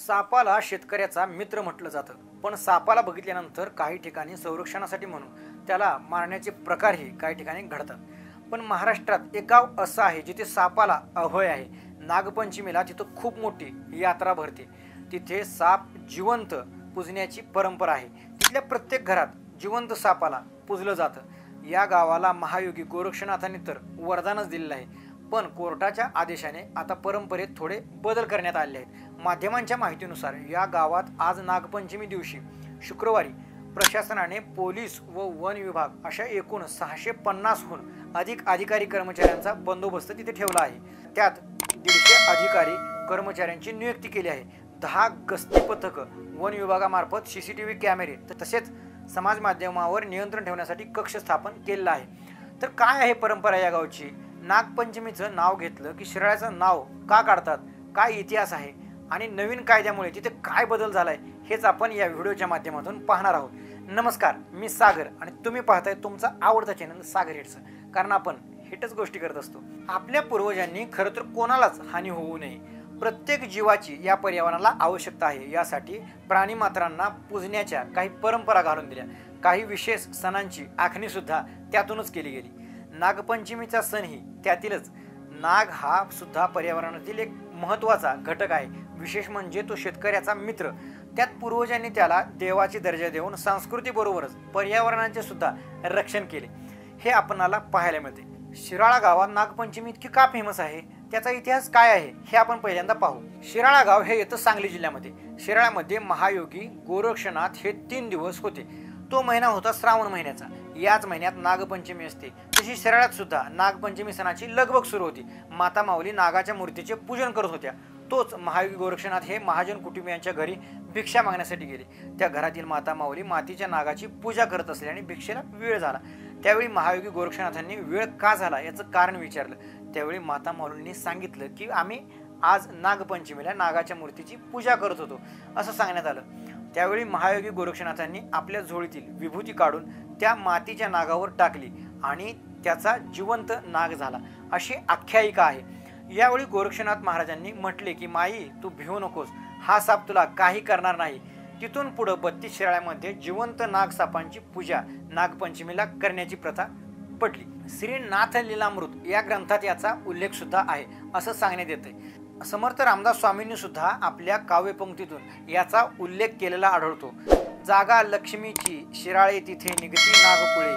सापाला शेतकऱ्याचा मित्र म्हटलं जातं, पण सापाला बघितल्यानंतर काही ठिकाणी संरक्षणासाठी म्हणून त्याला मारण्याचे प्रकारही काही ठिकाणी घडतात. पण महाराष्ट्रात एक गाव असं आहे जिथे सापाला अभय आहे. नागपंचमीला तिथं खूप मोठी यात्रा भरते. तिथे साप जिवंत पूजण्याची परंपरा आहे. तिथल्या प्रत्येक घरात जिवंत सापाला पूजलं जातं. या गावाला महायोगी गोरक्षनाथांनी तर वरदानच दिलेलं आहे. पण कोर्टाच्या आदेशाने आता परंपरेत थोडे बदल करण्यात आले आहेत. माध्यमांच्या माहितीनुसार या गावात आज नागपंचमी दिवशी शुक्रवारी प्रशासनाने पोलीस व वन विभाग अशा एकूण 650हून अधिक अधिकारी कर्मचाऱ्यांचा बंदोबस्त तिथे ठेवला आहे. त्यात 150 अधिकारी कर्मचाऱ्यांची नियुक्ती केली आहे. 10 गस्ती पथकं वन विभागामार्फत CCTV कॅमेरे तसेच समाज माध्यमावर नियंत्रण ठेवण्यासाठी कक्ष स्थापन केलेला आहे. तर काय आहे परंपरा या गावची? नागपंचमीचं नाव घेतलं की शिराळ्याचं नाव का काढतात, काय इतिहास आहे आणि नवीन कायद्यामुळे तिथे काय बदल झालाय हेच आपण या व्हिडिओच्या माध्यमातून पाहणार आहोत. नमस्कार, मी सागर आणि तुम्ही पाहताय तुमचा आवडता चॅनल सागर हिट्स. कारण आपण हिटच गोष्टी करत असतो. आपल्या पूर्वजांनी खरं तर कोणालाच हानी होऊ नये, प्रत्येक जीवाची या पर्यावरणाला आवश्यकता आहे यासाठी प्राणीमात्रांना पूजण्याच्या काही परंपरा घालून दिल्या. काही विशेष सणांची आखणी सुद्धा त्यातूनच केली गेली. नागपंचमीचा सणही त्यातीलच. नाग हा सुद्धा पर्यावरणातील एक महत्त्वाचा घटक आहे. विशेष म्हणजे तो शेतकऱ्याचा मित्र. त्यात पूर्वजांनी त्याला देवाची दर्जा देऊन संस्कृतीबरोबरच पर्यावरणाचे सुद्धा रक्षण केले हे आपणाला पाहायला मिळते. शिराळा गावात नागपंचमी इतकी का फेमस आहे, त्याचा इतिहास काय आहे हे आपण पहिल्यांदा पाहू. शिराळा गाव हे येतं सांगली जिल्ह्यामध्ये. शिराळ्यामध्ये महायोगी गोरक्षनाथ हे 3 दिवस होते. तो महिना होता श्रावण महिन्याचा. याच महिन्यात नागपंचमी असते. तशी शिराळ्यात सुद्धा नागपंचमी सणाची लगबग सुरू होती. माता माऊली नागाच्या मूर्तीचे पूजन करत होत्या. तोच महायोगी गोरक्षनाथ हे महाजन कुटुंबियांच्या घरी भिक्षा मागण्यासाठी गेले. त्या घरातील माता माऊली मातीच्या नागाची पूजा करत असल्याने भिक्षेला वेळ झाला. त्यावेळी महायोगी गोरक्षनाथांनी वेळ का झाला याचं कारण विचारलं. त्यावेळी माता माऊलींनी सांगितलं की आम्ही आज नागपंचमीला नागाच्या मूर्तीची पूजा करत होतो असं सांगण्यात आलं. त्यावेळी महायोगी गोरक्षनाथांनी आपल्या झोळीतील विभूती काढून त्या मातीच्या नागावर टाकली आणि त्याचा जिवंत नाग झाला अशी आख्यायिका आहे. यावेळी गोरक्षनाथ महाराजांनी म्हटले की माई तू भिवू नकोस, हा साप तुला काही करणार नाही. तिथून पुढं 32 शिराळ्यामध्ये जिवंत नाग सापांची पूजा नागपंचमीला करण्याची प्रथा पडली. श्री नाथ लीलामृत या ग्रंथात याचा उल्लेख सुद्धा आहे असं सांगण्यात येते. समर्थ रामदास स्वामींनी सुद्धा आपल्या काव्यपंक्तीतून याचा उल्लेख केलेला आढळतो. जागा लक्ष्मीची शिराळे तिथे निघती नागपुळे,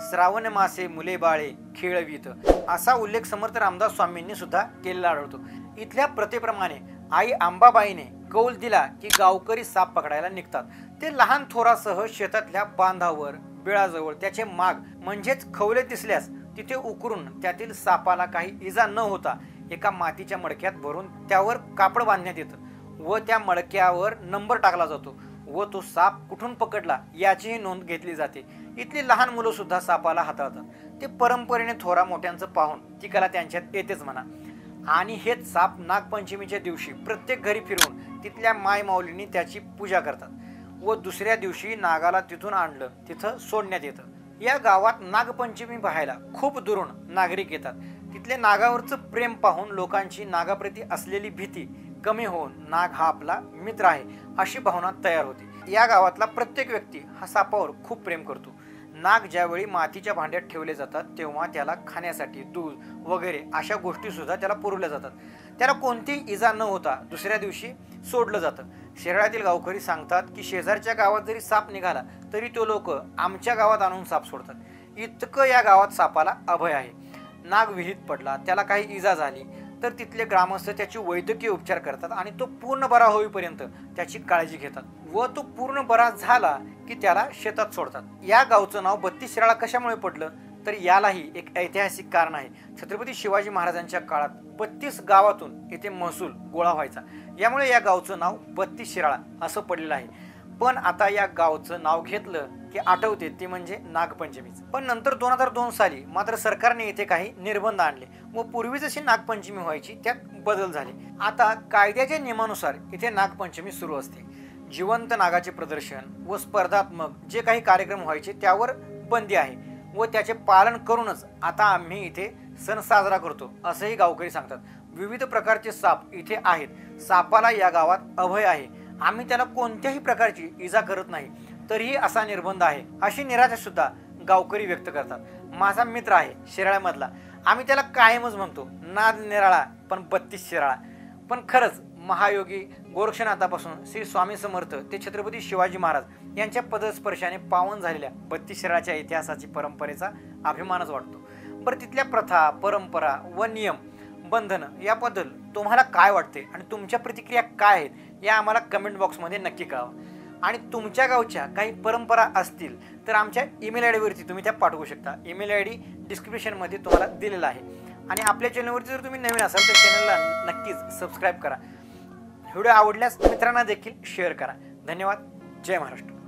श्रावण मासे मुले बाळे खेळवीत असा उल्लेख समर्थ रामदास स्वामींनी सुद्धा केलेला आढळतो. इथल्या प्रथेप्रमाणे आई अंबाबाईने कौल दिला की गावकरी साप पकडायला निघतात. ते लहान थोरासह शेतातल्या बांधावर बिळाजवळ त्याचे माग म्हणजेच खवले दिसल्यास तिथे उकरून त्यातील सापाला काही इजा न होता एका मातीच्या मडक्यात भरून त्यावर कापड बांधण्यात येतं व त्या मडक्यावर नंबर टाकला जातो व तो साप कुठून पकडला याचीही नोंद घेतली जाते. इथली लहान मुलं सुद्धा सापाला हाताळतात. ते परंपरेने थोरा मोठ्यांचं पाहून ती कला त्यांच्यात येतेच म्हणा. आणि हेच साप नागपंचमीच्या दिवशी प्रत्येक घरी फिरवून तिथल्या माय माऊलींनी त्याची पूजा करतात व दुसऱ्या दिवशी नागाला तिथून आणलं तिथं सोडण्यात येतं. या गावात नागपंचमी पाहायला खूप दुरून नागरिक येतात. तिथले नागावरचं प्रेम पाहून लोकांची नागाप्रती असलेली भीती कमी होऊन नाग हा आपला मित्र आहे अशी भावना तयार होते. या गावातला प्रत्येक व्यक्ती हा सापावर खूप प्रेम करतो. नाग ज्यावेळी मातीच्या भांड्यात ठेवले जातात तेव्हा त्याला खाण्यासाठी दूध वगैरे अशा गोष्टी सुद्धा त्याला पुरवल्या जातात. त्याला कोणतीही इजा न होता दुसऱ्या दिवशी सोडलं जातं. शिराळ्यातील गावकरी सांगतात की शेजारच्या गावात जरी साप निघाला तरी तो लोक आमच्या गावात आणून साप सोडतात. इतकं या गावात सापाला अभय आहे. नाग विहिरीत पडला, त्याला काही इजा झाली तर तिथले ग्रामस्थ त्याची वैद्यकीय उपचार करतात आणि तो पूर्ण बरा होईपर्यंत त्याची काळजी घेतात व तो पूर्ण बरा झाला की त्याला शेतात सोडतात. या गावचं नाव 32 शिराळा कशामुळे पडलं तर यालाही एक ऐतिहासिक कारण आहे. छत्रपती शिवाजी महाराजांच्या काळात 32 गावातून येथे महसूल गोळा व्हायचा. यामुळे या गावचं नाव 32 शिराळा असं पडलेलं आहे. पण आता या गावचं नाव घेतलं की आठवते ते म्हणजे नागपंचमीच. पण नंतर 2002 साली मात्र सरकारने इथे काही निर्बंध आणले व पूर्वी जशी नागपंचमी व्हायची त्यात बदल झाले. आता कायद्याच्या नियमानुसार इथे नागपंचमी सुरू असते. जिवंत नागाचे प्रदर्शन व स्पर्धात्मक जे काही कार्यक्रम व्हायचे त्यावर बंदी आहे व त्याचे पालन करूनच आता आम्ही इथे सण साजरा करतो असंही गावकरी सांगतात. विविध प्रकारचे साप इथे आहेत. सापाला या गावात अभय आहे. आम्ही त्याला कोणत्याही प्रकारची इजा करत नाही, तरीही असा निर्बंध आहे, अशी निराशा सुद्धा गावकरी व्यक्त करतात. माझा मित्र आहे शिराळ्यामधला, आम्ही त्याला कायमच म्हणतो नाद निराळा पण 32 शिराळा. पण खरंच महायोगी गोरक्षनाथापासून श्री स्वामी समर्थ ते छत्रपती शिवाजी महाराज यांच्या पदस्पर्शाने पावन झालेल्या 32 शिराळ्याच्या इतिहासाची परंपरेचा अभिमानच वाटतो. बरं, तिथल्या प्रथा, परंपरा व नियम, बंधन याबद्दल तुम्हाला काय वाटते आणि तुमच्या प्रतिक्रिया काय आहेत या आम्हाला कमेंट बॉक्समध्ये नक्की कळवा. आणि तुमच्या गावच्या काही परंपरा असतील तर आमच्या ईमेल आय डीवरती तुम्ही त्या पाठवू शकता. ईमेल आय डी डिस्क्रिप्शनमध्ये तुम्हाला दिलेला आहे. आणि आपल्या चॅनलवरती जर तुम्ही नवीन असाल तर चॅनलला नक्कीच सबस्क्राईब करा. व्हिडिओ आवडल्यास मित्रांना देखील शेअर करा. धन्यवाद. जय महाराष्ट्र.